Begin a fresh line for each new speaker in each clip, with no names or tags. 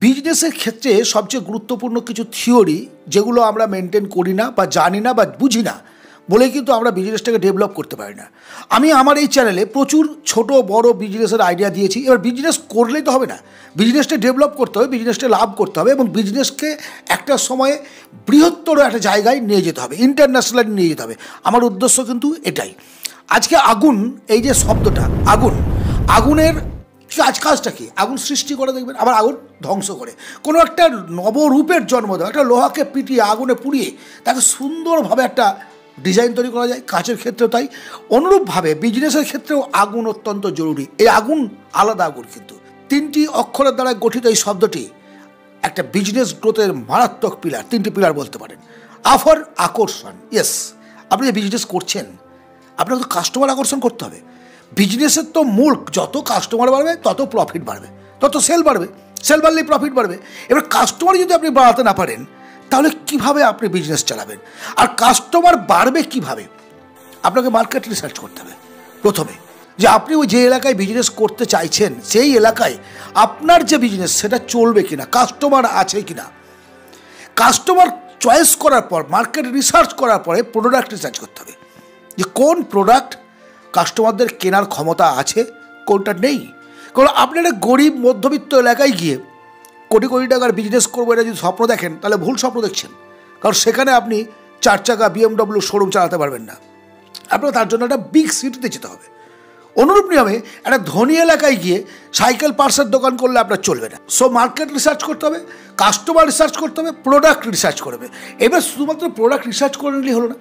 বিজনেসের ক্ষেত্রে সবচেয়ে গুরুত্বপূর্ণ কিছু থিওরি যেগুলো আমরা মেনটেন করি না বা জানি না বা বুঝি না বলে কিন্তু আমরা বিজনেসটাকে ডেভেলপ করতে পারি না। আমি আমার এই চ্যানেলে প্রচুর ছোট বড় বিজনেসের আইডিয়া দিয়েছি। এবার বিজনেস করলেই তো হবে না, বিজনেসটা ডেভেলপ করতে হবে, বিজনেসটা লাভ করতে হবে এবং বিজনেসকে একটা সময়ে বৃহত্তর একটা জায়গায় নিয়ে যেতে হবে, ইন্টারন্যাশনালি নিয়ে যেতে হবে। আমার উদ্দেশ্য কিন্তু এটাই। আজকে আগুন, এই যে শব্দটা আগুন, আগুনের কাজটা কি? আগুন সৃষ্টি করে দেখবেন, আবার আগুন ধ্বংস করে। কোনো একটা নবরূপের জন্ম দেয়, একটা লোহাকে পিটিয়ে আগুনে পুড়িয়ে তাকে সুন্দরভাবে একটা ডিজাইন তৈরি করা যায়। কাজের ক্ষেত্রেও তাই, অনুরূপভাবে বিজনেসের ক্ষেত্রেও আগুন অত্যন্ত জরুরি। এই আগুন আলাদা আগুন, কিন্তু তিনটি অক্ষরের দ্বারা গঠিত এই শব্দটি একটা বিজনেস গ্রোথের মারাত্মক পিলার। তিনটি পিলার বলতে পারেন। অফার, আকর্ষণ। ইয়েস, আপনি যে বিজনেস করছেন আপনাকে তো কাস্টমার আকর্ষণ করতে হবে। বিজনেসের তো মূল, যত কাস্টমার বাড়বে তত প্রফিট বাড়বে, তত সেল বাড়বে, সেল বাড়লেই প্রফিট বাড়বে। এবার কাস্টমার যদি আপনি বাড়াতে না পারেন তাহলে কিভাবে আপনি বিজনেস চালাবেন? আর কাস্টমার বাড়বে কিভাবে? আপনাকে মার্কেট রিসার্চ করতে হবে প্রথমে, যে আপনি ওই যে এলাকায় বিজনেস করতে চাইছেন সেই এলাকায় আপনার যে বিজনেস সেটা চলবে কিনা, কাস্টমার আছে কিনা। কাস্টমার চয়েস করার পর, মার্কেট রিসার্চ করার পরে প্রোডাক্ট রিসার্চ করতে হবে, যে কোন প্রোডাক্ট কাস্টমারদের কেনার ক্ষমতা আছে, কোনটা নেই। কারণ আপনি একটা গরিব মধ্যবিত্ত এলাকায় গিয়ে কোটি কোটি টাকার বিজনেস করবো এটা যদি স্বপ্ন দেখেন তাহলে ভুল স্বপ্ন দেখছেন। কারণ সেখানে আপনি 4 চাকা BMW শোরুম চালাতে পারবেন না, আপনার তার জন্য একটা বিগ সিটিতে যেতে হবে। অনুরূপ নিয়মে একটা ধনী এলাকায় গিয়ে সাইকেল পার্টসের দোকান করলে আপনার চলবে না। সো মার্কেট রিসার্চ করতে হবে, কাস্টমার রিসার্চ করতে হবে, প্রোডাক্ট রিসার্চ করবে। এবার শুধুমাত্র প্রোডাক্ট রিসার্চ করে নিলেই হলো না,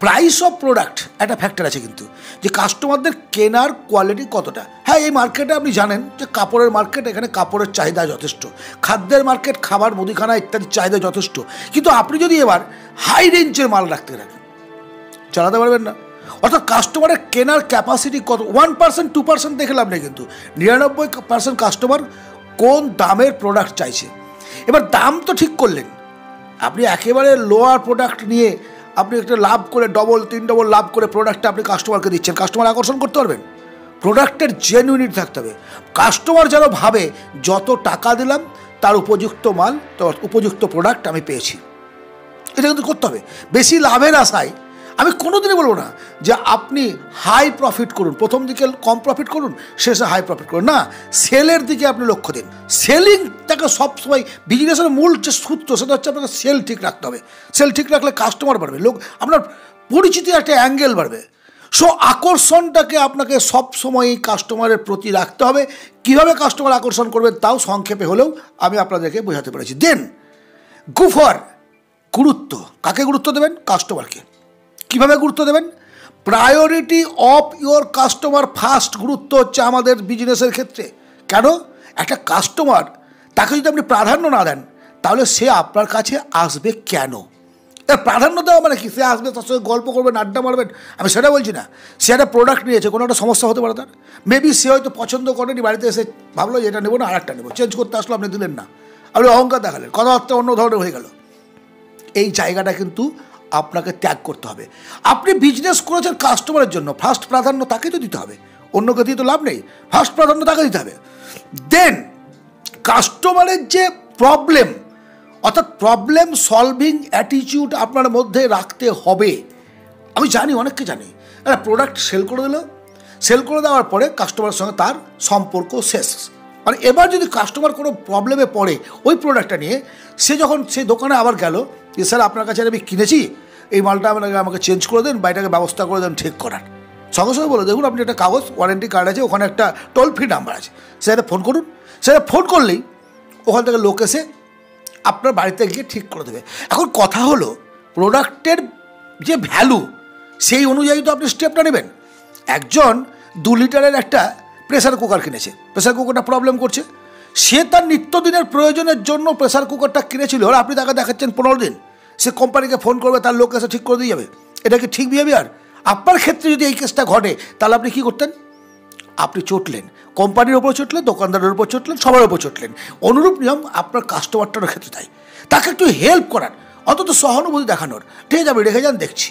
প্রাইস অফ প্রোডাক্ট একটা ফ্যাক্টর আছে কিন্তু, যে কাস্টমারদের কেনার কোয়ালিটি কতটা। হ্যাঁ, এই মার্কেটে আপনি জানেন যে কাপড়ের মার্কেট, এখানে কাপড়ের চাহিদা যথেষ্ট, খাদ্যের মার্কেট, খাবার মুদিখানা ইত্যাদির চাহিদা যথেষ্ট। কিন্তু আপনি যদি এবার হাই রেঞ্জের মাল রাখতে রাখেন চালাতে পারবেন না। অর্থাৎ কাস্টমারের কেনার ক্যাপাসিটি কত, 1% 2% দেখে লাভ নেই, কিন্তু 99% কাস্টমার কোন দামের প্রোডাক্ট চাইছে। এবার দাম তো ঠিক করলেন, আপনি একেবারে লোয়ার প্রোডাক্ট নিয়ে আপনি একটা লাভ করে 2-3 ডবল লাভ করে প্রোডাক্টটা আপনি কাস্টমারকে দিচ্ছেন, কাস্টমার আকর্ষণ করতে পারবেন? প্রোডাক্টের জেনুইনিটি থাকতে হবে। কাস্টমার যেন ভাবে যত টাকা দিলাম তার উপযুক্ত মাল, তার উপযুক্ত প্রোডাক্ট আমি পেয়েছি। এটা কিন্তু করতে হবে। বেশি লাভের আশায় আমি কোনোদিনই বলবো না যে আপনি হাই প্রফিট করুন, প্রথম দিকে কম প্রফিট করুন, শেষে হাই প্রফিট করুন। না, সেলের দিকে আপনি লক্ষ্য দিন। সেলিংটাকে সবসময় বিজনেসের মূল যে সূত্র সেটা হচ্ছে আপনাকে সেল ঠিক রাখতে হবে। সেল ঠিক রাখলে কাস্টমার বাড়বে, লোক আপনার পরিচিতির একটা অ্যাঙ্গেল বাড়বে। সো আকর্ষণটাকে আপনাকে সবসময় কাস্টমারের প্রতি রাখতে হবে। কীভাবে কাস্টমার আকর্ষণ করবেন তাও সংক্ষেপে হলেও আমি আপনাদেরকে বোঝাতে পেরেছি। দেন গো ফর গুরুত্ব। কাকে গুরুত্ব দেবেন? কাস্টমারকে। কীভাবে গুরুত্ব দেবেন? Priority of your customer first. গুরুত্ব হচ্ছে আমাদের বিজনেসের ক্ষেত্রে। কেন? একটা কাস্টমার, তাকে যদি আপনি প্রাধান্য না দেন তাহলে সে আপনার কাছে আসবে কেন? এর প্রাধান্য দেওয়া মানে কি? সে আসবে, তার সঙ্গে গল্প করবেন, আড্ডা মারবেন, আমি সেটা বলছি না। সে একটা প্রোডাক্ট নিয়েছে, কোনো একটা সমস্যা হতে পারে তার, মেবি সে হয়তো পছন্দ করেনি, বাড়িতে এসে ভাবলো যে এটা নেবো না, আরেকটা নেবো, চেঞ্জ করতে আসলো, আপনি দিলেন না, আপনি অহংকার দেখালেন, কথাবার্তা অন্য ধরনের হয়ে গেল। এই জায়গাটা কিন্তু আপনাকে ত্যাগ করতে হবে। আপনি বিজনেস করেছেন কাস্টমারের জন্য, ফার্স্ট প্রাধান্য তাকে তো দিতে হবে, অন্যকে দিয়ে তো লাভ নেই, ফার্স্ট প্রাধান্য তাকে দিতে হবে। দেন কাস্টমারের যে প্রবলেম, অর্থাৎ প্রবলেম সলভিং অ্যাটিটিউড আপনার মধ্যে রাখতে হবে। আমি জানি, অনেককে জানি, একটা প্রোডাক্ট সেল করে দিল, সেল করে দেওয়ার পরে কাস্টমারের সঙ্গে তার সম্পর্ক শেষ। মানে এবার যদি কাস্টমার কোনো প্রবলেমে পড়ে ওই প্রোডাক্টটা নিয়ে, সে যখন সেই দোকানে আবার গেল, যে স্যার আপনার কাছে আমি কিনেছি, এই মালটা আমাকে চেঞ্জ করে দেন বা এটাকে ব্যবস্থা করে দেন ঠিক করার, সঙ্গে সঙ্গে বলে দেখুন আপনি একটা কাগজ, ওয়ারেন্টি কার্ড আছে, ওখানে একটা টোল ফ্রি নাম্বার আছে, সেটা ফোন করুন। সেটা ফোন করলেই ওখান থেকে লোক এসে আপনার বাড়িতে গিয়ে ঠিক করে দেবে। এখন কথা হলো, প্রোডাক্টের যে ভ্যালু সেই অনুযায়ী তো আপনি স্টেপটা নেবেন। একজন 2 লিটারের একটা প্রেসার কুকার কিনেছে, প্রেসার কুকারটা প্রবলেম করছে, সে তার নিত্যদিনের প্রয়োজনের জন্য প্রেসার কুকারটা কিনেছিল, আর আপনি তাকে দেখাচ্ছেন 15 দিন, সে কোম্পানিকে ফোন করবে, তার লোক এসে ঠিক করে দিয়ে যাবে। এটা কি ঠিক বিহেভিয়ার? আপনার ক্ষেত্রে যদি এই কেসটা ঘটে তাহলে আপনি কী করতেন? আপনি চটলেন, কোম্পানির ওপর চটলেন, দোকানদারের উপর চটলেন, সবার উপর চটলেন। অনুরূপ নিয়ম আপনার কাস্টমারটার ক্ষেত্রে তাই। তাকে একটু হেল্প করার, অন্তত সহানুভূতি দেখানোর, ঠিক আছে রেখে যান, দেখছি।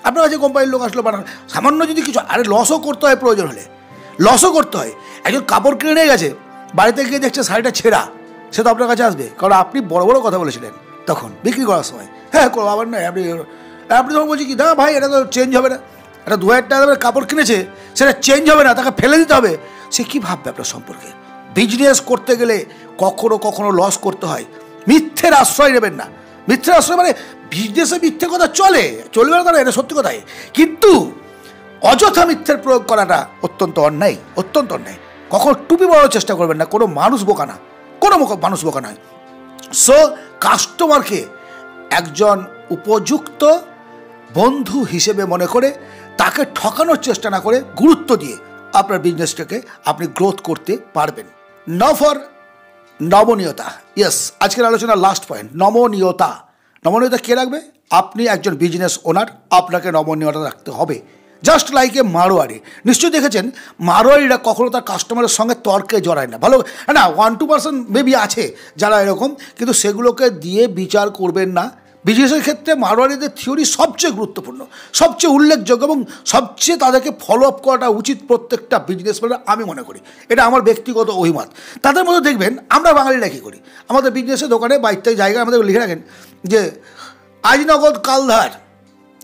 আপনার কাছে কোম্পানির লোক আসলো, বানান সামান্য যদি কিছু, আরে লসও করতে হয়, প্রয়োজন হলে লসও করতে হয়। একজন কাপড় কিনে নিয়ে গেছে, বাড়িতে গিয়ে দেখছে শাড়িটা ছেঁড়া, সে তো আপনার কাছে আসবে, কারণ আপনি বড় বড় কথা বলেছিলেন তখন বিক্রি করার সময়। হ্যাঁ করো, আবার নয় আপনি তখন বলছি কি, না ভাই এটা তো চেঞ্জ হবে না, একটা 2000 টাকা দামের কাপড় কিনেছে সেটা চেঞ্জ হবে না, তাকে ফেলে দিতে হবে। সে কী ভাববে আপনার সম্পর্কে? বিজনেস করতে গেলে কখনো কখনো লস করতে হয়, মিথ্যের আশ্রয় নেবেন না। মিথ্যের আশ্রয় মানে বিজনেসে মিথ্যে কথা চলবে না, এটা সত্যি কথাই, কিন্তু অযথা মিথ্যের প্রয়োগ করাটা অত্যন্ত অন্যায়, অত্যন্ত অন্যায়। কখনো টুপি পরার চেষ্টা করবেন না, কোনো মানুষ বোকা না, কোনো মানুষ বোকা নয়। সো কাস্টমারকে একজন উপযুক্ত বন্ধু হিসেবে মনে করে তাকে ঠকানোর চেষ্টা না করে গুরুত্ব দিয়ে আপনার বিজনেসটাকে আপনি গ্রোথ করতে পারবেন। ফর নমনীয়তা, ইয়েস, আজকের আলোচনার লাস্ট পয়েন্ট, নমনীয়তা। নমনীয়তা কে রাখবে? আপনি একজন বিজনেস ওনার, আপনাকে নমনীয়তা রাখতে হবে। Just like a Marwari. নিশ্চয়ই দেখেছেন মারোয়ারিরা কখনো তার কাস্টমারের সঙ্গে তর্কে জড়ায় না। ভালো না, 1-2% মেবি আছে যারা এরকম, কিন্তু সেগুলোকে দিয়ে বিচার করবেন না। বিজনেসের ক্ষেত্রে মারোয়ারিদের থিওরি সবচেয়ে গুরুত্বপূর্ণ, সবচেয়ে উল্লেখযোগ্য এবং সবচেয়ে তাদেরকে ফলো আপ করাটা উচিত প্রত্যেকটা বিজনেসম্যানের, আমি মনে করি। এটা আমার ব্যক্তিগত অভিমত। তাদের মধ্যে দেখবেন আমরা বাঙালিরা কী করি, আমাদের বিজনেসের দোকানে বা ইত্যাদি জায়গায় আমাদের লিখে রাখেন যে আজ নগদ কাল ধার,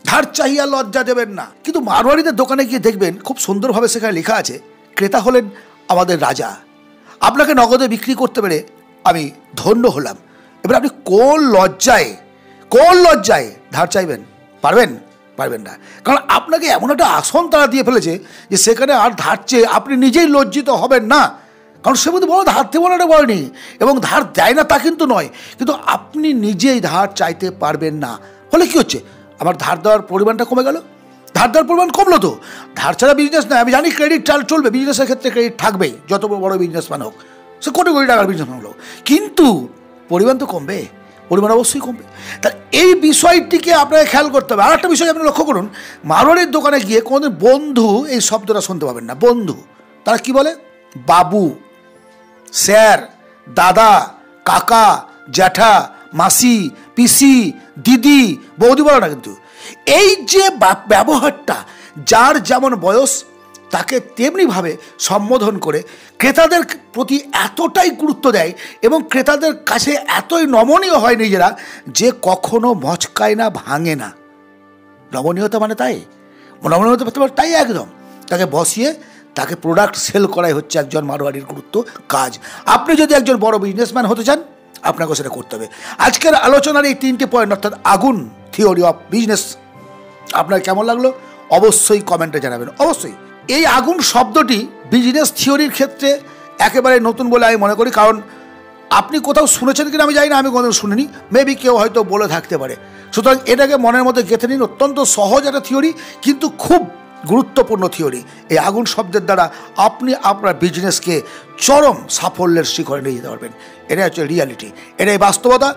ধার চাহিয়া লজ্জা দেবেন না। কিন্তু মারোয়ারিদের দোকানে গিয়ে দেখবেন খুব সুন্দরভাবে সেখানে লেখা আছে, ক্রেতা হলেন আমাদের রাজা, আপনাকে নগদে বিক্রি করতে পেরে আমি ধন্য হলাম। এবার আপনি কোন লজ্জায় ধার চাইবেন? পারবেন না, কারণ আপনাকে এমন একটা আসন তারা দিয়ে ফেলেছে যে সেখানে আর ধার চেয়ে আপনি নিজেই লজ্জিত হবেন না। কারণ সে মধ্যে বড় ধার দেবো না বলেনি, এবং ধার দেয় না তা কিন্তু নয়, কিন্তু আপনি নিজেই ধার চাইতে পারবেন না। ফলে কী হচ্ছে, আমার ধার দেওয়ার পরিমাণটা কমে গেল, ধার দেওয়ার পরিমাণ কমলো। তো ধার ছাড়া বিজনেস নয়, আমি জানি ক্রেডিট চলবে, বিজনেসের ক্ষেত্রে ক্রেডিট থাকবেই, যত বড় বিজনেসম্যান হোক, সে কোটি কোটি টাকার বিজনেসম্যান হলো, কিন্তু পরিমাণ তো কমবে, পরিমাণ অবশ্যই কমবে। তার এই বিষয়টিকে আপনাকে খেয়াল করতে হবে। আর একটা বিষয় আপনি লক্ষ্য করুন, মারোয়ারির দোকানে গিয়ে কোনোদিন বন্ধু এই শব্দটা শুনতে পাবেন না। বন্ধু, তারা কি বলে? বাবু, স্যার, দাদা, কাকা, জ্যাঠা, মাসি, পিসি, দিদি, বৌদি বলে না। কিন্তু এই যে ব্যবহারটা, যার যেমন বয়স তাকে তেমনিভাবে সম্বোধন করে ক্রেতাদের প্রতি এতটাই গুরুত্ব দেয় এবং ক্রেতাদের কাছে এতই নমনীয় হয় নিজেরা যে কখনো মচকায় না, ভাঙে না। নমনীয়তা মানে তাই, নমনীয়তা তাই একদম তাকে বসিয়ে তাকে প্রোডাক্ট সেল করাই হচ্ছে একজন মারোয়ারির গুরুত্ব কাজ। আপনি যদি একজন বড় বিজনেসম্যান হতে চান, আপনাকে সেটা করতে হবে। আজকের আলোচনার এই 3টে পয়েন্ট, অর্থাৎ আগুন থিওরি অফ বিজনেস, আপনার কেমন লাগলো অবশ্যই কমেন্টে জানাবেন। অবশ্যই এই আগুন শব্দটি বিজনেস থিওরির ক্ষেত্রে একেবারে নতুন বলে আমি মনে করি, কারণ আপনি কোথাও শুনেছেন কিনা আমি জানি না, আমি কোথাও শুনিনি, মেবি কেউ হয়তো বলে থাকতে পারে। সুতরাং এটাকে মনের মধ্যে গেঁথে নিন। অত্যন্ত সহজ একটা থিওরি, কিন্তু খুব গুরুত্বপূর্ণ থিওরি। এই আগুন শব্দের দ্বারা আপনি আপনার বিজনেসকে চরম সাফল্যের শিখরে নিয়ে যেতে পারবেন। এটাই হচ্ছে রিয়ালিটি, এটাই বাস্তবতা।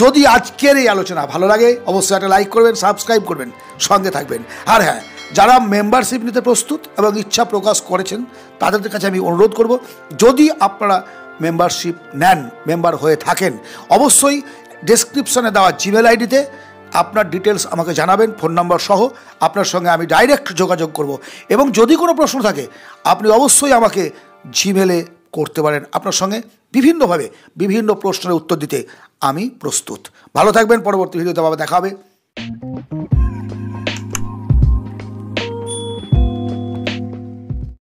যদি আজকের এই আলোচনা ভালো লাগে অবশ্যই একটা লাইক করবেন, সাবস্ক্রাইব করবেন, সঙ্গে থাকবেন। আর হ্যাঁ, যারা মেম্বারশিপ নিতে প্রস্তুত এবং ইচ্ছা প্রকাশ করেছেন তাদের কাছে আমি অনুরোধ করব, যদি আপনারা মেম্বারশিপ নেন, মেম্বার হয়ে থাকেন, অবশ্যই ডেসক্রিপশনে দেওয়া জিমেল আইডিতে আপনার ডিটেলস আমাকে জানাবেন, ফোন নাম্বার সহ। আপনার সঙ্গে আমি ডাইরেক্ট যোগাযোগ করব, এবং যদি কোনো প্রশ্ন থাকে আপনি অবশ্যই আমাকে জিমেলে করতে পারেন। আপনার সঙ্গে বিভিন্নভাবে বিভিন্ন প্রশ্নের উত্তর দিতে আমি প্রস্তুত। ভালো থাকবেন, পরবর্তী ভিডিওতে আবার দেখা হবে।